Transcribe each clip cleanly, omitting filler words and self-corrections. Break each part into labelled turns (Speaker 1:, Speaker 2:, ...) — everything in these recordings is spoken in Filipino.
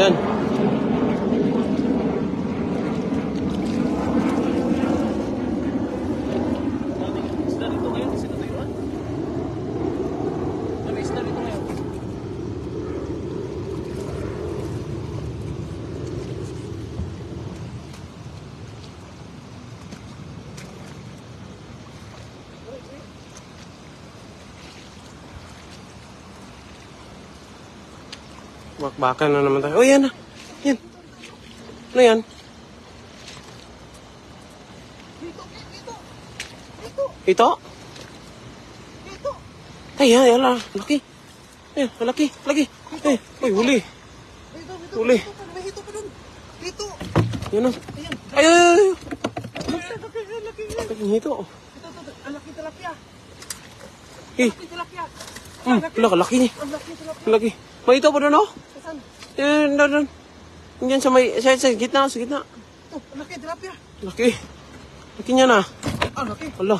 Speaker 1: Yan.
Speaker 2: Isda dito ngayon, kasi natayuan. Dami isda dito ngayon.
Speaker 1: Bakbakan na naman tayo. Oh, yan na. Yan. Ano yan? Ito? Ay, yan, yan lang. Laki. Ay, laki, laki. Ay, ay, huli. Huli.
Speaker 2: May hito pa dun. Hito.
Speaker 1: Yan o. Ay, ay, ay. Laki hito.
Speaker 2: Ang laki tilapia.
Speaker 1: Eh,
Speaker 2: Tilapia.
Speaker 1: laki ni.
Speaker 2: Ang laki tilapia.
Speaker 1: Laki. May ito pa doon, oh.
Speaker 2: Saan?
Speaker 1: Yan, doon. Yan sa may, sa gitna, sa gitna.
Speaker 2: Oh, ang laki tilapia.
Speaker 1: Laki. Laki niya na.
Speaker 2: Ang laki.
Speaker 1: Ala.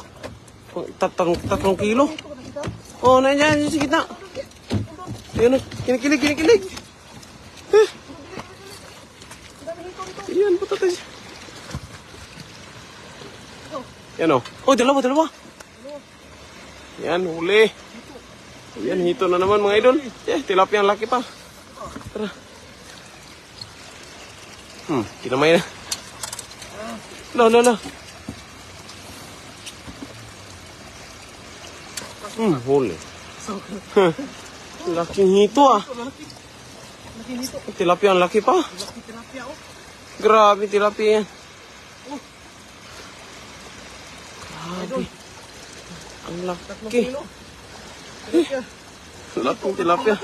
Speaker 1: Tatlong kilo.
Speaker 2: Hito ka nakita?
Speaker 1: Oh, nandiyan, sa gitna. Yan o. Kinikilig.
Speaker 2: Ang dami hito dito.
Speaker 1: Yan, puta tayo. Yan o. Oh, dalawa. Yan, huli. Yan, hito na naman mga idol. Tilapia ang laki pa. Tara. Kinamay na. Lo. Huli. Laking hito ah.
Speaker 2: Laki hito.
Speaker 1: Tilapia ang laki pa.
Speaker 2: Laki tilapia, oh.
Speaker 1: Grabe, tilapia yan. Grabe. Ang
Speaker 2: Tatlong
Speaker 1: laki.
Speaker 2: kilo. Tilapia.
Speaker 1: Laking tilapia.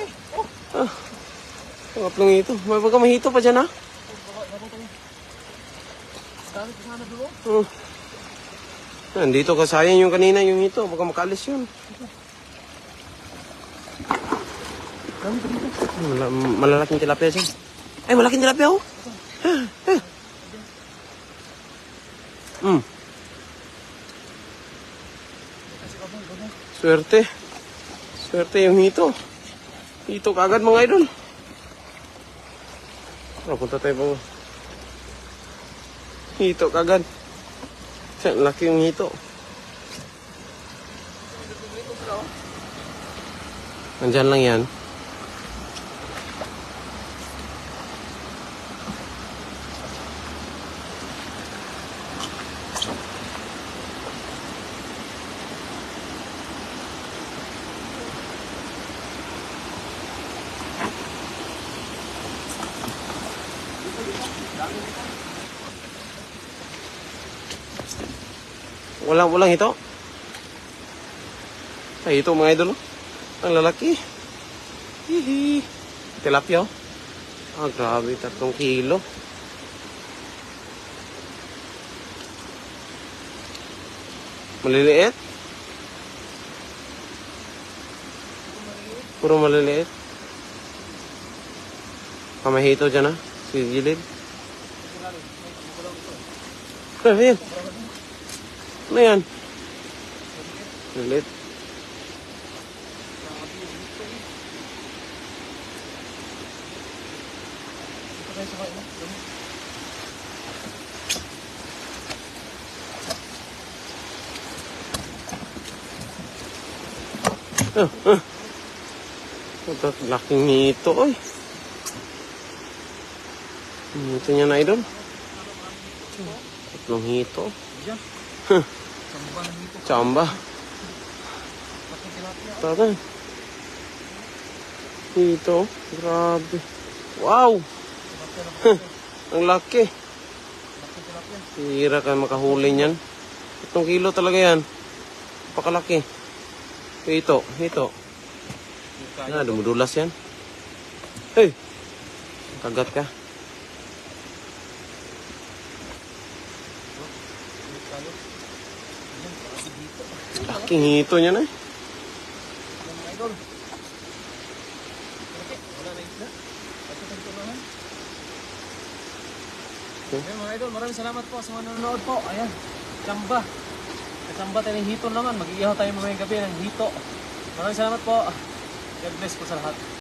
Speaker 1: Tatlong hito. May baga may hito pa dyan ah.
Speaker 2: Dami pa sana doon.
Speaker 1: Nandito ka sayang yung kanina yung hito. Baka makalis yun.
Speaker 2: Dami pa dito.
Speaker 1: Malalaking tilapia siya. Ay, malaking tilapia oh. Swerte. Swerte yung hito. Hito kagad mga idol. Punta tayo po. Hito kagad. Laki yung hito. Nandyan lang yan. Walang hito. Ay, ito mga idol. Ang lalaki. Hihi. Tilapia oh. Ah, grabe. 3 kilo. Maliliit. Puro maliliit. Kamahito dyan ah. Si gilid. Ayan. Ano yan? Maliliit. Ito, laking hito, oy. Hito niya na, idol. Tatlong hito. Chamba. Tara. Hito. Grabe. Wow. Ang laki. Hira ka makahuli niyan. 3 kilo talaga yan. Pakalaki. Hito. Dumudulas yan. Hey! Kagat ka. Laking hito niya na eh.
Speaker 2: Ayan mga idol, maraming salamat po sa mga nanonood po. Ayan, Chamba. Chamba tayo ng hito naman. Mag-iihaw tayo mamayang gabi ng hito. Maraming salamat po. God bless po sa lahat.